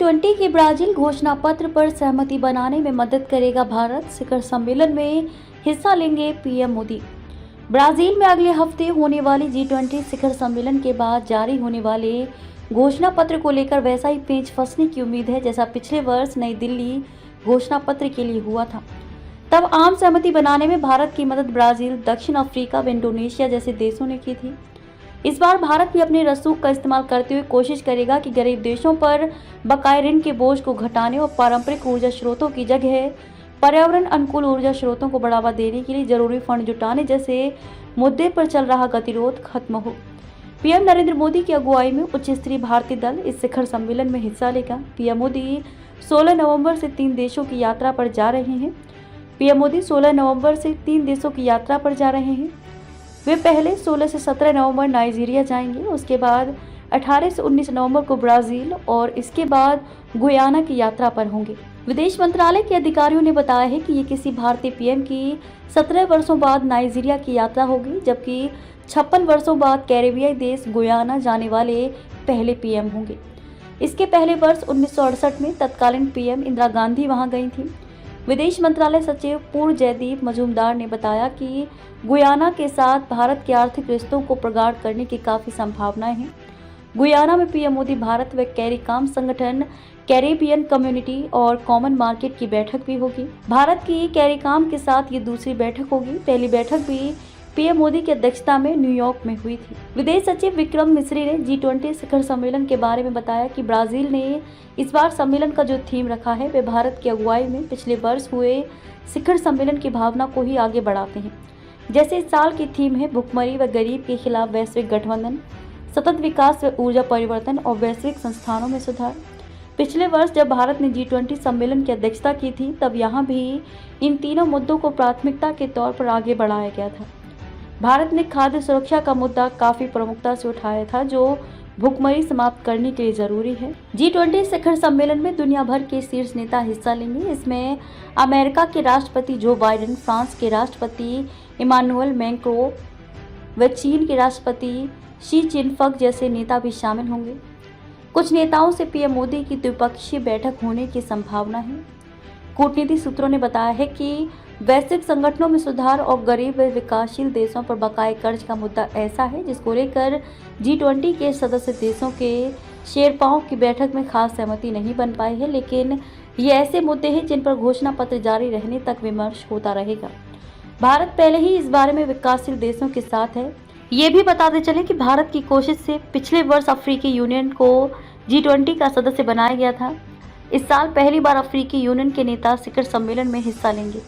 G20 के Brazil घोषणा पत्र पर सहमति बनाने में मदद करेगा भारत। शिखर सम्मेलन में हिस्सा लेंगे पीएम मोदी। ब्राजील में अगले हफ्ते होने वाली G20 शिखर सम्मेलन के बाद जारी होने वाले घोषणा पत्र को लेकर वैसा ही पेंच फंसने की उम्मीद है जैसा पिछले वर्ष नई दिल्ली घोषणा पत्र के लिए हुआ था। तब आम सहमति बनाने में भारत की मदद ब्राजील, दक्षिण अफ्रीका व इंडोनेशिया जैसे देशों ने की थी। इस बार भारत भी अपने रसूख का इस्तेमाल करते हुए कोशिश करेगा कि गरीब देशों पर बकाये ऋण के बोझ को घटाने और पारंपरिक ऊर्जा स्रोतों की जगह पर्यावरण अनुकूल ऊर्जा स्रोतों को बढ़ावा देने के लिए जरूरी फंड जुटाने जैसे मुद्दे पर चल रहा गतिरोध खत्म हो। पीएम नरेंद्र मोदी की अगुवाई में उच्च स्तरीय भारतीय दल इस शिखर सम्मेलन में हिस्सा लेगा। पीएम मोदी 16 नवंबर से 3 देशों की यात्रा पर जा रहे हैं। पीएम मोदी 16 नवंबर से 3 देशों की यात्रा पर जा रहे हैं। वे पहले 16 से 17 नवंबर नाइजीरिया जाएंगे, उसके बाद 18 से 19 नवंबर को ब्राज़ील और इसके बाद गुयाना की यात्रा पर होंगे। विदेश मंत्रालय के अधिकारियों ने बताया है कि ये किसी भारतीय पीएम की 17 वर्षों बाद नाइजीरिया की यात्रा होगी, जबकि 56 वर्षों बाद कैरेबियाई देश गुयाना जाने वाले पहले पीएम होंगे। इसके पहले वर्ष 1968 में तत्कालीन पीएम इंदिरा गांधी वहां गई थी। विदेश मंत्रालय सचिव पूर्ण जयदीप मजूमदार ने बताया कि गुयाना के साथ भारत के आर्थिक रिश्तों को प्रगाढ़ करने की काफ़ी संभावनाएं हैं। गुयाना में पीएम मोदी भारत व कैरिकॉम संगठन, कैरेबियन कम्युनिटी और कॉमन मार्केट की बैठक भी होगी। भारत की कैरिकॉम के साथ ये दूसरी बैठक होगी। पहली बैठक भी पीएम मोदी की अध्यक्षता में न्यूयॉर्क में हुई थी। विदेश सचिव विक्रम मिस्री ने G20 शिखर सम्मेलन के बारे में बताया कि ब्राजील ने इस बार सम्मेलन का जो थीम रखा है वे भारत की अगुवाई में पिछले वर्ष हुए शिखर सम्मेलन की भावना को ही आगे बढ़ाते हैं। जैसे इस साल की थीम है भुखमरी व गरीब के खिलाफ वैश्विक गठबंधन, सतत विकास व ऊर्जा परिवर्तन और वैश्विक संस्थानों में सुधार। पिछले वर्ष जब भारत ने G20 सम्मेलन की अध्यक्षता की थी तब यहाँ भी इन तीनों मुद्दों को प्राथमिकता के तौर पर आगे बढ़ाया गया था। भारत ने खाद्य सुरक्षा का मुद्दा काफी प्रमुखता से उठाया था, जो भुखमरी समाप्त करने के लिए जरूरी है। G20 शिखर सम्मेलन में दुनिया भर के शीर्ष नेता हिस्सा लेंगे। इसमें अमेरिका के राष्ट्रपति जो बाइडेन, फ्रांस के राष्ट्रपति इमानुएल मैक्रों व चीन के राष्ट्रपति शी जिनफिंग जैसे नेता भी शामिल होंगे। कुछ नेताओं से पीएम मोदी की द्विपक्षीय बैठक होने की संभावना है। कूटनीतिक सूत्रों ने बताया है कि वैश्विक संगठनों में सुधार और गरीब व विकासशील देशों पर बकाये कर्ज का मुद्दा ऐसा है जिसको लेकर G20 के सदस्य देशों के शेरपाओं की बैठक में खास सहमति नहीं बन पाई है, लेकिन ये ऐसे मुद्दे हैं जिन पर घोषणा पत्र जारी रहने तक विमर्श होता रहेगा। भारत पहले ही इस बारे में विकासशील देशों के साथ है। ये भी बताते चले कि भारत की कोशिश से पिछले वर्ष अफ्रीकी यूनियन को G20 का सदस्य बनाया गया था। इस साल पहली बार अफ्रीकी यूनियन के नेता शिखर सम्मेलन में हिस्सा लेंगे।